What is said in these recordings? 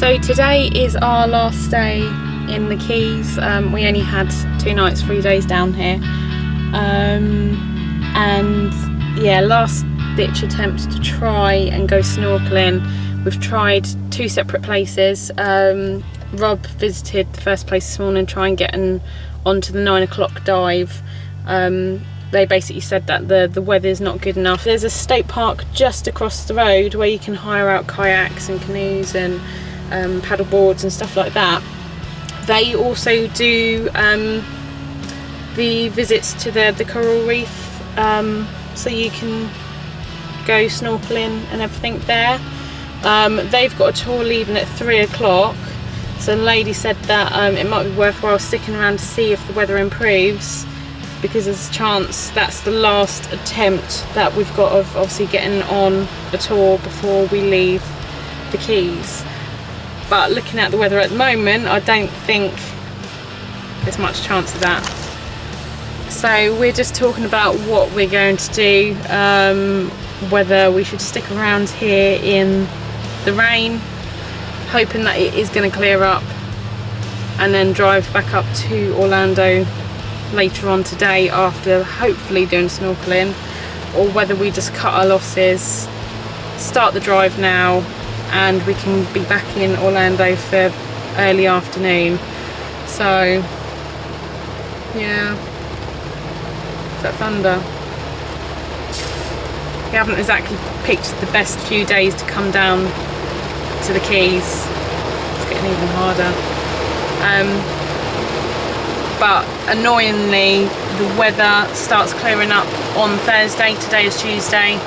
So today is our last day in the Keys. We only had 2 nights, 3 days down here. And yeah, last ditch attempt to try and go snorkeling. We've tried 2 separate places. Rob visited the first place this morning, try and get onto the 9 o'clock dive. They basically said that the weather's not good enough. There's a state park just across the road where you can hire out kayaks and canoes and paddle boards and stuff like that. They also do the visits to the coral reef, so you can go snorkeling and everything there. They've got a tour leaving at 3 o'clock, so the lady said that it might be worthwhile sticking around to see if the weather improves, because there's a chance that's the last attempt that we've got of obviously getting on a tour before we leave the Keys. But looking at the weather at the moment, I don't think there's much chance of that. So we're just talking about what we're going to do, whether we should stick around here in the rain, hoping that it is going to clear up, and then drive back up to Orlando later on today after hopefully doing snorkeling, or whether we just cut our losses, start the drive now, and we can be back in Orlando for early afternoon. So yeah, is that thunder? We haven't exactly picked the best few days to come down to the Keys. It's getting even harder. But annoyingly, the weather starts clearing up on Thursday. Today is Tuesday.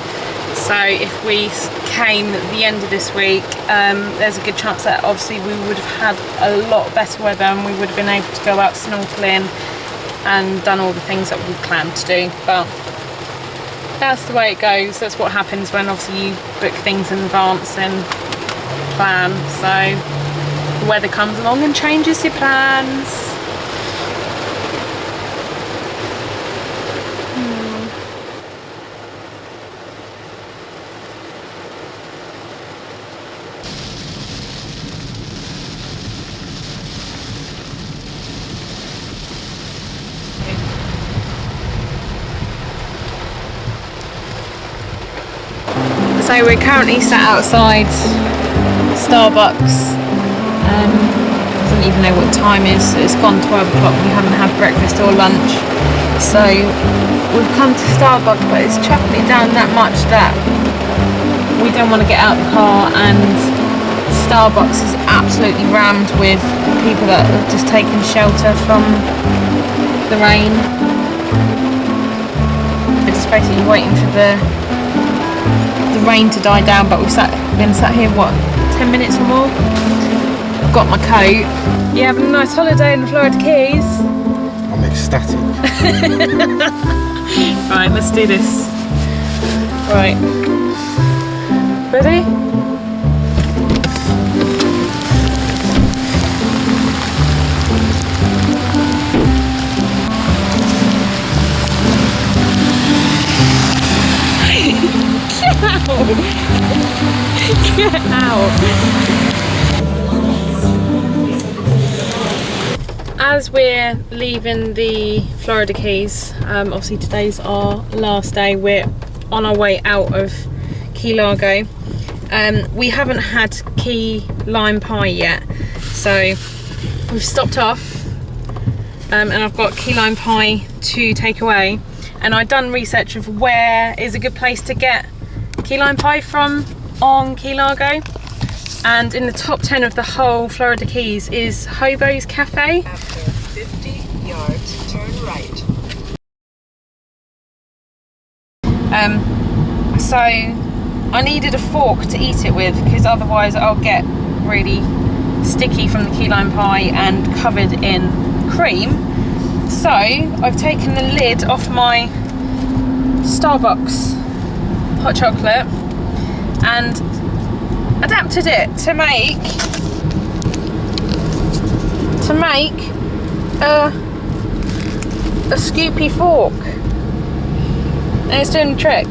So if we came at the end of this week, there's a good chance that obviously we would have had a lot better weather and we would have been able to go out snorkeling and done all the things that we planned to do. But that's the way it goes. That's what happens when obviously you book things in advance and plan. So the weather comes along and changes your plans. So we're currently sat outside Starbucks. I don't even know what time it is. It's gone 12 o'clock. We haven't had breakfast or lunch. So we've come to Starbucks, but it's chucking it down that much that we don't want to get out of the car, and Starbucks is absolutely rammed with people that have just taken shelter from the rain. They're just basically waiting for the rain to die down, but we've been sat here, what, 10 minutes or more? I've got my coat. You having a nice holiday in the Florida Keys? I'm ecstatic. Right, let's do this. Right. Ready? Get out. As we're leaving the Florida Keys, obviously today's our last day. We're on our way out of Key Largo. We haven't had key lime pie yet, so we've stopped off, and I've got key lime pie to take away. And I've done research of where is a good place to get key lime pie from on Key Largo, and in the top 10 of the whole Florida Keys is Hobo's Cafe. After 50 yards, turn right. So I needed a fork to eat it with, because otherwise I'll get really sticky from the key lime pie and covered in cream. So I've taken the lid off my Starbucks hot chocolate and adapted it to make a scoopy fork, and it's doing the trick.